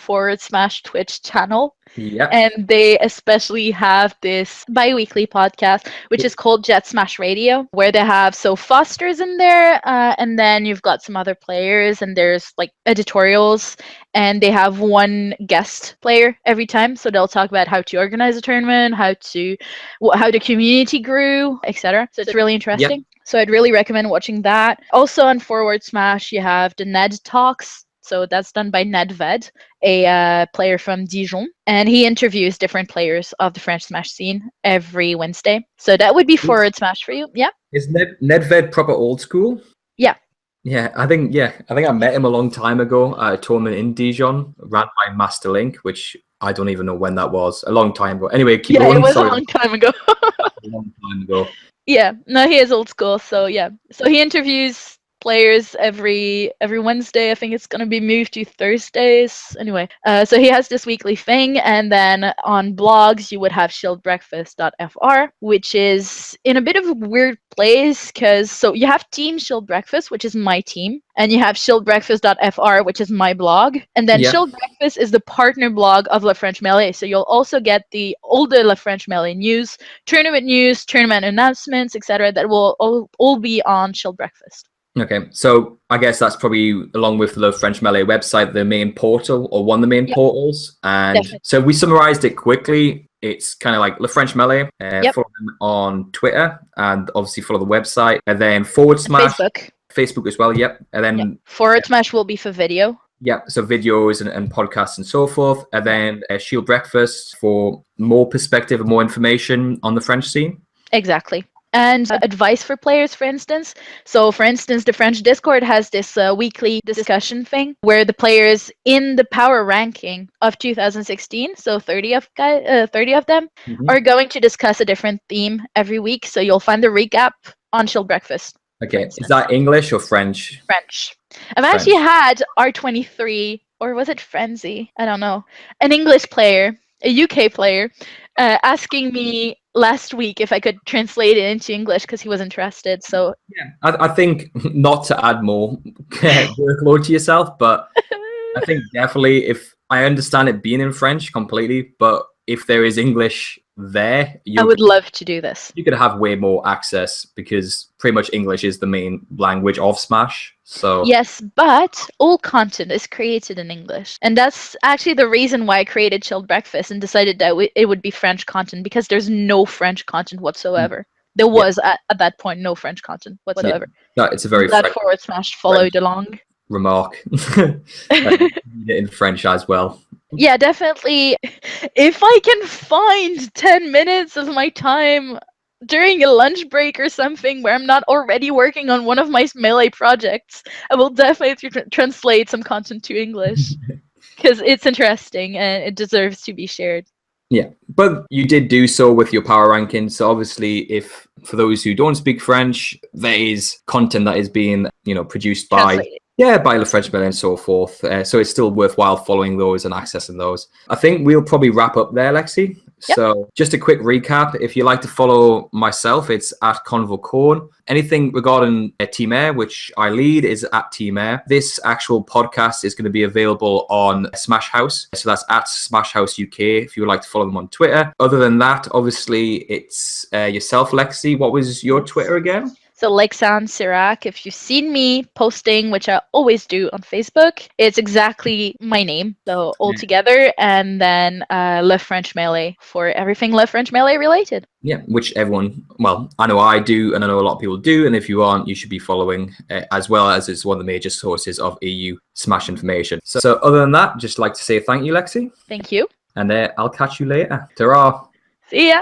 / Twitch channel. Yeah. And they especially have this bi-weekly podcast, which is called Jet Smash Radio, where they have Foster's in there, and then you've got some other players, and there's like editorials, and they have one guest player every time. So they'll talk about how to organize a tournament, how the community grew, etc. So it's really interesting. Yep. So I'd really recommend watching that. Also on Forward Smash, you have the Ned Talks. So that's done by Ned Ved, a player from Dijon. And he interviews different players of the French Smash scene every Wednesday. So that would be Forward Smash for you. Yeah. Is Ned Ved proper old school? Yeah. Yeah, I think I met him a long time ago at a tournament in Dijon, ran by Master Link, which I don't even know when that was. A long time ago. Anyway, keep going. It was a long time ago. A long time ago. Yeah, no, he is old school. So yeah, so he interviews players every Wednesday. I think it's going to be moved to Thursdays. Anyway, so he has this weekly thing. And then on blogs, you would have ShieldBreakFast.fr, which is in a bit of a weird place because so you have Team ShieldBreakfast, which is my team, and you have ShieldBreakFast.fr, which is my blog. And then ShieldBreakfast is the partner blog of LeFrenchMelee. So you'll also get all the LeFrenchMelee news, tournament announcements, etc. that will all be on ShieldBreakfast. Okay, so I guess that's probably, along with the LeFrenchMelee website, the main portal, or one of the main portals. And definitely. So we summarized it quickly. It's kind of like LeFrenchMelee. Follow them on Twitter, and obviously follow the website. And then Forward Smash. Facebook as well, yep. And then Forward Smash will be for video. Yeah, so videos and podcasts and so forth. And then ShieldBreakFast for more perspective and more information on the French scene. Exactly. And advice for players, for instance. So, for instance, the French Discord has this weekly discussion thing where the players in the power ranking of 2016, so 30 of them, are going to discuss a different theme every week. So you'll find the recap on ShieldBreakFast. Okay, is that English or French? French. I've actually had R23, or was it Frenzy? I don't know. An English player, a UK player, asking me last week if I could translate it into English because he was interested. So yeah, I think not to add more workload to yourself, but I think definitely, if I understand it being in French completely, but if there is English there, I would love to do this. You could have way more access because pretty much English is the main language of Smash. So yes, but all content is created in English, and that's actually the reason why I created ShieldBreakFast and decided that it would be French content, because there's no French content whatsoever. There was at that point no French content whatsoever. No, it's a very that Forward Smash followed along. Remark in French as well. Yeah, definitely. If I can find 10 minutes of my time during a lunch break or something where I'm not already working on one of my Melee projects, I will definitely translate some content to English because it's interesting and it deserves to be shared. Yeah, but you did do so with your power rankings. So obviously, if for those who don't speak French, there is content that is being produced by LeFrenchMelee and so forth. So it's still worthwhile following those and accessing those. I think we'll probably wrap up there, Lexi. Yep. So just a quick recap. If you like to follow myself, it's at Kone. anything regarding Team Heir, which I lead, is at Team Heir. This actual podcast is going to be available on Smash House. So that's at Smash House UK if you would like to follow them on Twitter. Other than that, obviously, it's yourself, Lexi. What was your Twitter again? So Lexan Sirac, if you've seen me posting, which I always do on Facebook, it's exactly my name, so all together, and then LeFrenchMelee for everything LeFrenchMelee related. Yeah, which everyone, well, I know I do, and I know a lot of people do, and if you aren't, you should be following, as well as it's one of the major sources of EU Smash information. So other than that, just like to say thank you, Lexi. Thank you. And I'll catch you later. Ta-ra. See ya.